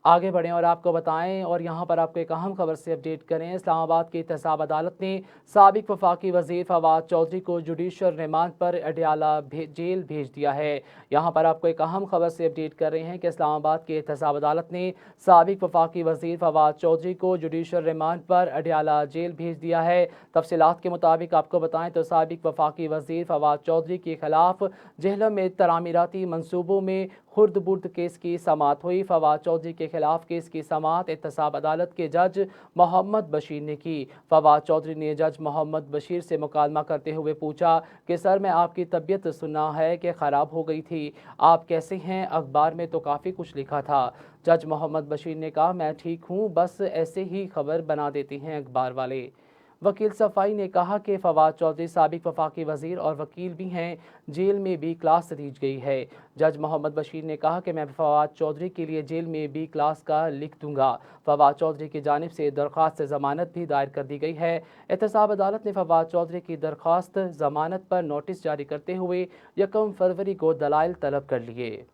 आगे बढ़ें और आपको बताएं और यहाँ पर आपको एक अहम खबर से अपडेट करें। इस्लामाबाद की एहतसाब अदालत ने साबिक वफाकी वजीर फवाद चौधरी को जुडिशल रिमांड पर अडयाला जेल भेज दिया है। यहाँ पर आपको एक अहम खबर से अपडेट कर रहे हैं कि इस्लामाबाद की एहतसाब अदालत ने साबिक वफाकी वजीर फवाद चौधरी को जुडिशल रिमांड पर अडयाला जेल भेज दिया है। तफसीलात के मुताबिक आपको बताएं तो साबिक वफाकी वजीर फवाद चौधरी के खिलाफ जेहलम में तमीराती मनसूबों में खुर्द बुर्द केस की समाअत हुई। फवाद चौधरी के खिलाफ केस की समाअत एहतसाब अदालत के जज मोहम्मद बशीर ने की। फवाद चौधरी ने जज मोहम्मद बशीर से मुकालमा करते हुए पूछा कि सर, मैं आपकी तबीयत सुना है कि ख़राब हो गई थी, आप कैसे हैं? अखबार में तो काफ़ी कुछ लिखा था। जज मोहम्मद बशीर ने कहा, मैं ठीक हूँ, बस ऐसे ही खबर बना देते हैं अखबार वाले। वकील सफ़ाई ने कहा कि फवाद चौधरी साबिक वफाकी वजीर और वकील भी हैं, जेल में बी क्लास दी गई है। जज मोहम्मद बशीर ने कहा कि मैं फवाद चौधरी के लिए जेल में बी क्लास का लिख दूंगा। फवाद चौधरी की जानिब से दरख्वास्त जमानत भी दायर कर दी गई है। एहतसाब अदालत ने फवाद चौधरी की दरख्वास्त जमानत पर नोटिस जारी करते हुए 1 फरवरी को दलाइल तलब कर लिए।